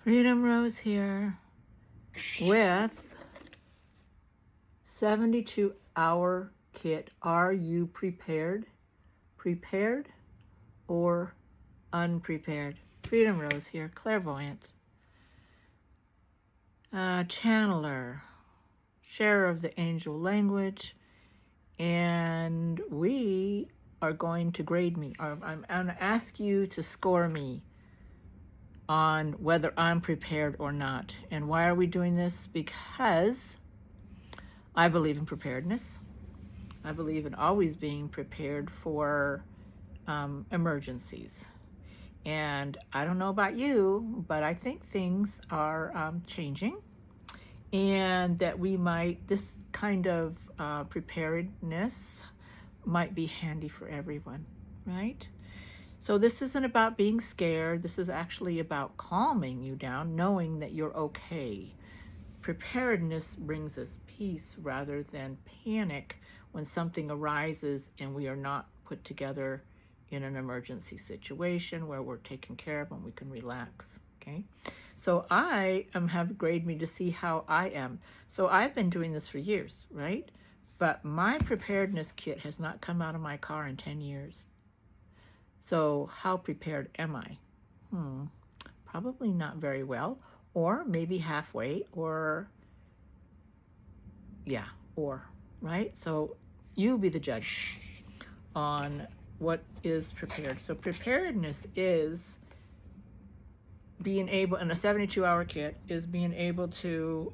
Freedom Rose here with 72-hour kit. Are you prepared? Prepared or unprepared? Freedom Rose here, clairvoyant, channeler, sharer of the angel language, and we are going to grade me. I'm going to ask you to score me on whether I'm prepared or not. And why are we doing this? Because I believe in preparedness. I believe in always being prepared for emergencies. And I don't know about you, but I think things are changing, and that this kind of preparedness might be handy for everyone, right? So this isn't about being scared. This is actually about calming you down, knowing that you're okay. Preparedness brings us peace rather than panic when something arises and we are not put together in an emergency situation where we're taken care of and we can relax, okay? So I have graded me to see how I am. So I've been doing this for years, right? But my preparedness kit has not come out of my car in 10 years. So how prepared am I? Probably not very well, or maybe halfway, or right? So you be the judge on what is prepared. So preparedness is being able, in a 72-hour kit, is being able to,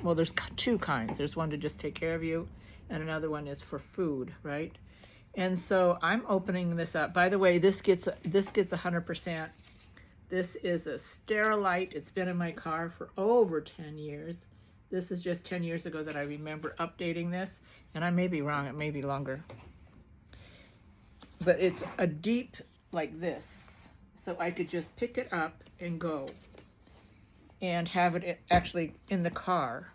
well, there's two kinds. There's one to just take care of you, and another one is for food, right? And so I'm opening this up. By the way, this gets 100%. This is a Sterilite. It's been in my car for over 10 years. This is just 10 years ago that I remember updating this, and I may be wrong. It may be longer. But it's a deep like this, so I could just pick it up and go and have it actually in the car.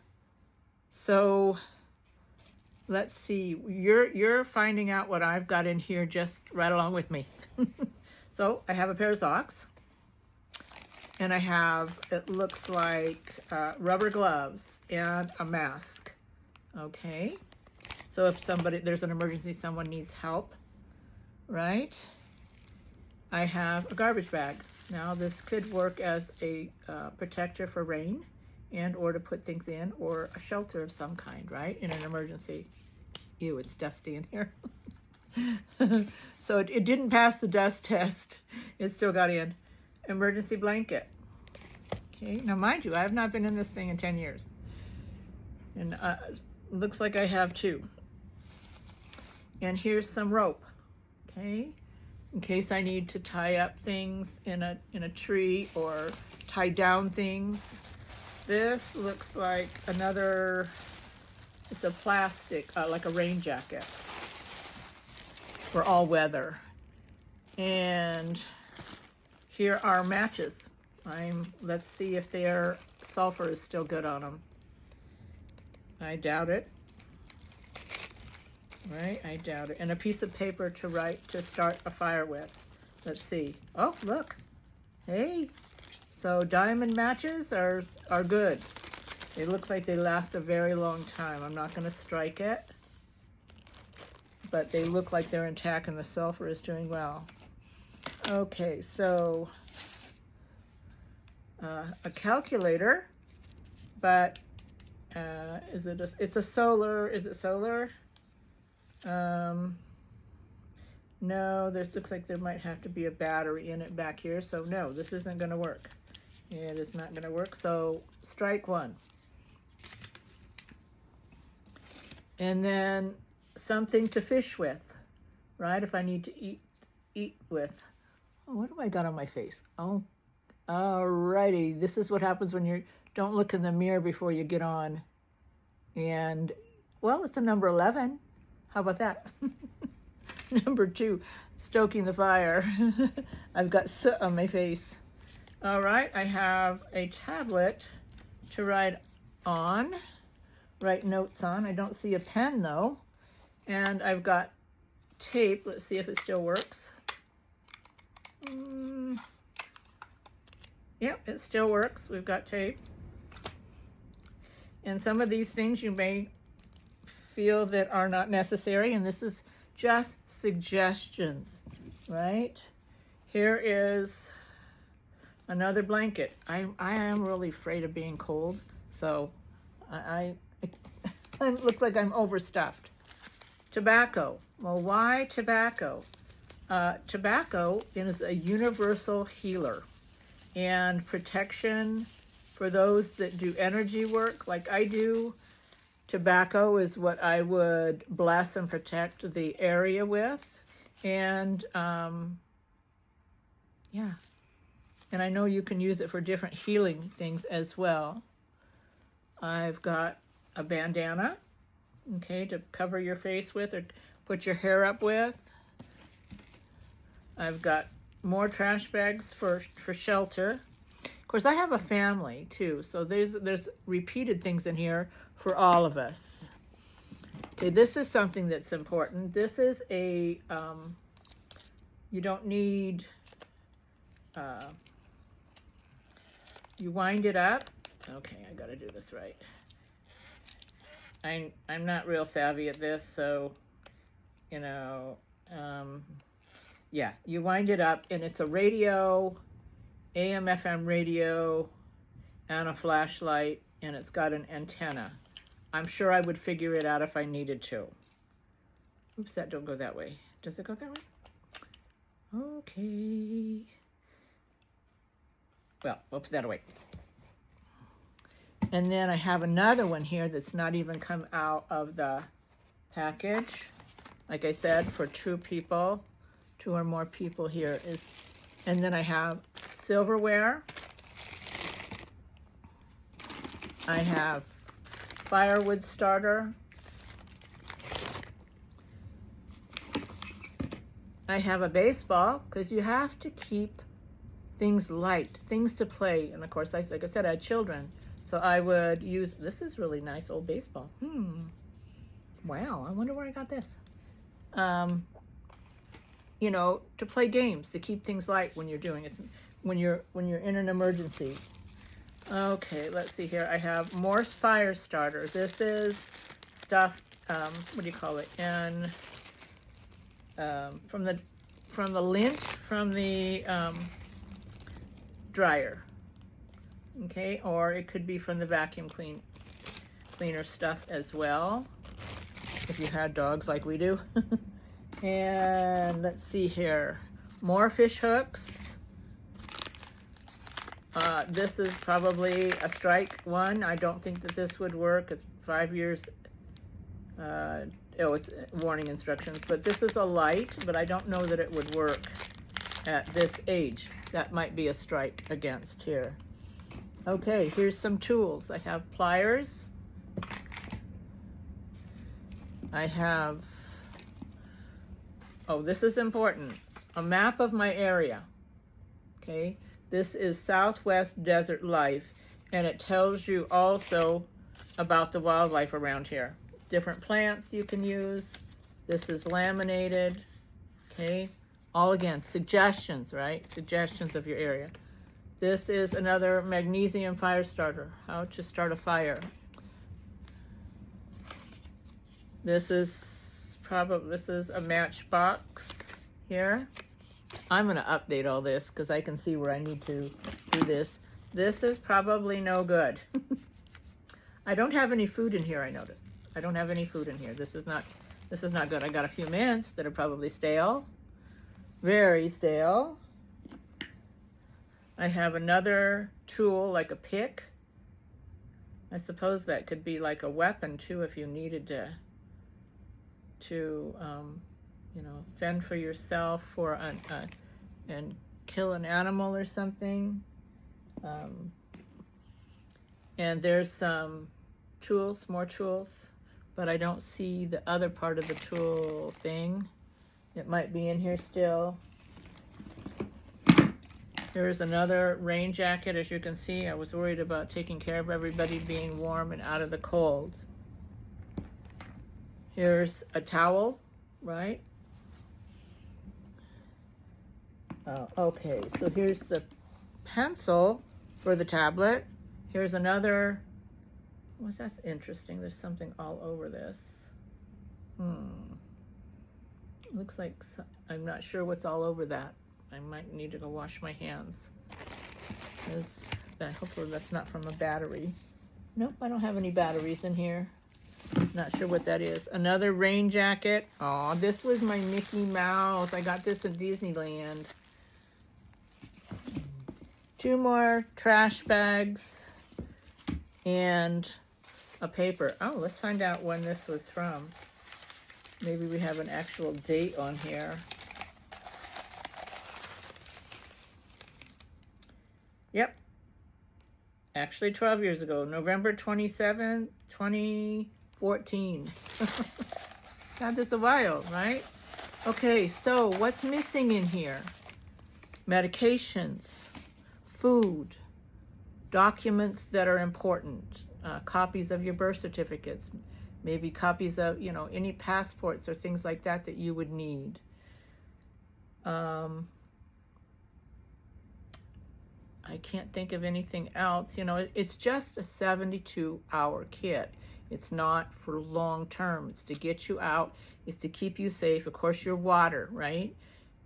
So let's see, you're finding out what I've got in here just right along with me. So I have a pair of socks, and I have, it looks like rubber gloves and a mask. Okay, so if there's an emergency, someone needs help, right? I have a garbage bag. Now this could work as a protector for rain and or to put things in, or a shelter of some kind, right, in an emergency. Ew, it's dusty in here. So it didn't pass the dust test. It still got in. Emergency blanket. Okay, now mind you, I have not been in this thing in 10 years. And looks like I have two. And here's some rope, okay, in case I need to tie up things in a tree or tie down things. This looks like another, it's a plastic, like a rain jacket for all weather. And here are matches. Let's see if their sulfur is still good on them. I doubt it. Right, I doubt it. And a piece of paper to start a fire with. Let's see. Oh, look. Hey. So diamond matches are good. It looks like they last a very long time. I'm not going to strike it, but they look like they're intact and the sulfur is doing well. Okay, so a calculator, but it's a solar, is it solar? No, looks like there might have to be a battery in it back here, so no, this isn't going to work. It is not going to work, so strike one. And then something to fish with, right? If I need to eat with. Oh, what have I got on my face? Oh, alrighty. This is what happens when you don't look in the mirror before you get on. And, well, it's a number 11. How about that? Number 2, stoking the fire. I've got soot on my face. All right, I have a tablet to write notes on. I don't see a pen though. And I've got tape. Let's see if it still works. Yep, it still works. We've got tape. And some of these things you may feel that are not necessary, and this is just suggestions, right? Here is another blanket. I am really afraid of being cold, so it looks like I'm overstuffed. Tobacco. Well, why tobacco? Tobacco is a universal healer and protection for those that do energy work like I do. Tobacco is what I would bless and protect the area with. And yeah, and I know you can use it for different healing things as well. I've got a bandana, okay, to cover your face with or put your hair up with. I've got more trash bags for shelter. Of course, I have a family too, so there's repeated things in here for all of us. Okay, this is something that's important. This is a, you don't need, you wind it up. Okay, I gotta do this right. I'm not real savvy at this, so, you know, yeah, you wind it up, and it's a radio, AM, FM radio, and a flashlight, and it's got an antenna. I'm sure I would figure it out if I needed to. Oops, that don't go that way. Does it go that way? Okay. Well, we'll put that away. And then I have another one here that's not even come out of the package. Like I said, for 2 people, 2 or more people here is, and then I have silverware. I have firewood starter. I have a baseball, because you have to keep things light, things to play. And of course, like I said, I had children. So I would use, this is really nice old baseball. Wow, I wonder where I got this. You know, to play games, to keep things light when you're doing it, when you're in an emergency. Okay, let's see here. I have Morse fire starter. This is stuff, what do you call it? And from the lint from the dryer. Okay, or it could be from the vacuum cleaner stuff as well, if you had dogs like we do. And let's see here, more fish hooks. This is probably a strike one. I don't think that this would work. It's 5 years. Oh, it's warning instructions. But this is a light, but I don't know that it would work at this age. That might be a strike against here. Okay, here's some tools. I have pliers. I have, oh, this is important, a map of my area. Okay, this is Southwest Desert Life, and it tells you also about the wildlife around here. Different plants you can use. This is laminated. Okay, all again, suggestions, right? Suggestions of your area. This is another magnesium fire starter, how to start a fire. This is a matchbox here. I'm going to update all this because I can see where I need to do this. This is probably no good. I don't have any food in here, I noticed. I don't have any food in here. This is not good. I got a few mints that are probably stale. Very stale. I have another tool, like a pick. I suppose that could be like a weapon too, if you needed to you know, fend for yourself or and kill an animal or something. And there's some tools, more tools, but I don't see the other part of the tool thing. It might be in here still. Here's another rain jacket. As you can see, I was worried about taking care of everybody being warm and out of the cold. Here's a towel, right? Okay, so here's the pencil for the tablet. Here's another. Well, that's interesting. There's something all over this. Looks like, I'm not sure what's all over that. I might need to go wash my hands. Hopefully that's not from a battery. Nope, I don't have any batteries in here. Not sure what that is. Another rain jacket. Oh, this was my Mickey Mouse. I got this at Disneyland. 2 more trash bags and a paper. Oh, let's find out when this was from. Maybe we have an actual date on here. Yep. Actually 12 years ago, November 27th, 2014. Had this a while, right? Okay, so what's missing in here? Medications, food, documents that are important, copies of your birth certificates, maybe copies of, any passports or things like that that you would need. I can't think of anything else. It's just a 72-hour kit. It's not for long term. It's to get you out. It's to keep you safe. Of course, your water, right?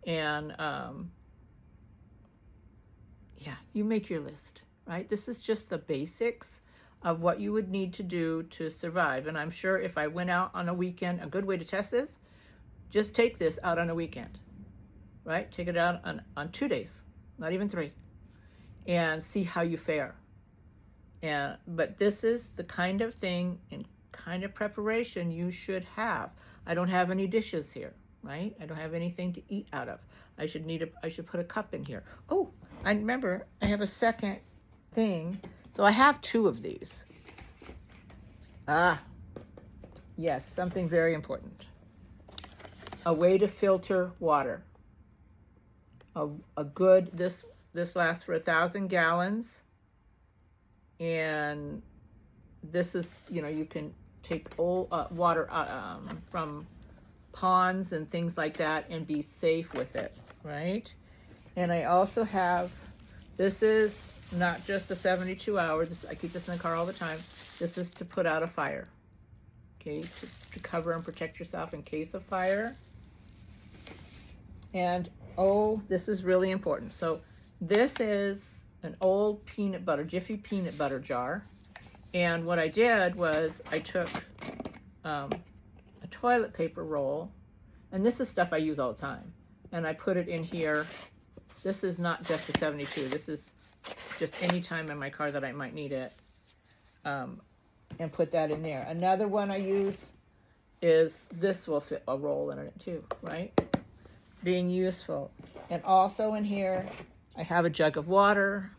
And yeah, you make your list, right? This is just the basics of what you would need to do to survive. And I'm sure if I went out on a weekend, a good way to test this, just take this out on a weekend, right? Take it out on 2 days, not even 3. And see how you fare. But this is the kind of thing and kind of preparation you should have. I don't have any dishes here, right? I don't have anything to eat out of. I should put a cup in here. Oh, I remember I have a second thing. So I have 2 of these. Yes, something very important. A way to filter water. A good, this lasts for 1,000 gallons, and this is, you can take old water from ponds and things like that and be safe with it, right? And I also have, this is not just a 72 hours, I keep this in the car all the time. This is to put out a fire, okay, to cover and protect yourself in case of fire. And, oh, this is really important. So this is an old peanut butter, Jiffy peanut butter jar. And what I did was I took a toilet paper roll, and this is stuff I use all the time, and I put it in here. This is not just a 72. This is just any time in my car that I might need it, and put that in there. Another one I use is, this will fit a roll in it too, right? Being useful. And also in here, I have a jug of water.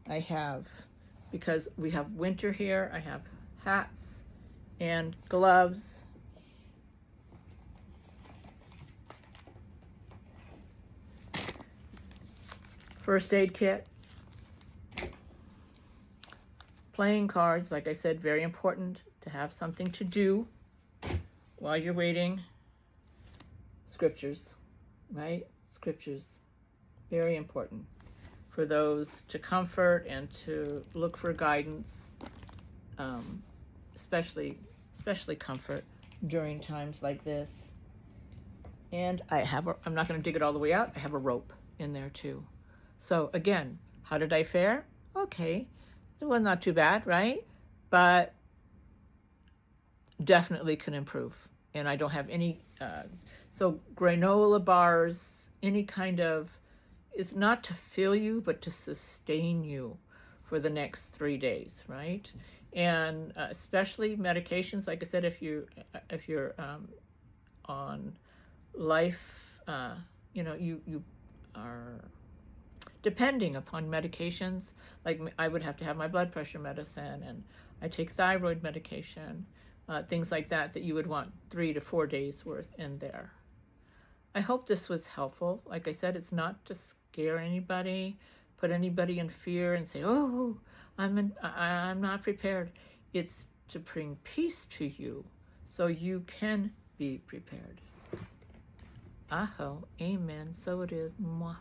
I have, because we have winter here, I have hats and gloves. First aid kit. Playing cards, like I said, very important to have something to do while you're waiting. Scriptures, right? Scriptures. Very important for those to comfort and to look for guidance, especially comfort during times like this. And I'm not going to dig it all the way out. I have a rope in there too. So again, how did I fare? Okay, it was not too bad, right? But definitely can improve. And I don't have any, so granola bars, any kind of, it's not to fill you, but to sustain you for the next 3 days, right? And especially medications, like I said, if you're on life, you are depending upon medications. Like I would have to have my blood pressure medicine, and I take thyroid medication, things like that you would want 3 to 4 days worth in there. I hope this was helpful. Like I said, it's not to scare anybody, put anybody in fear and say, oh, I'm not prepared. It's to bring peace to you so you can be prepared. Aho, amen, so it is. Mwah.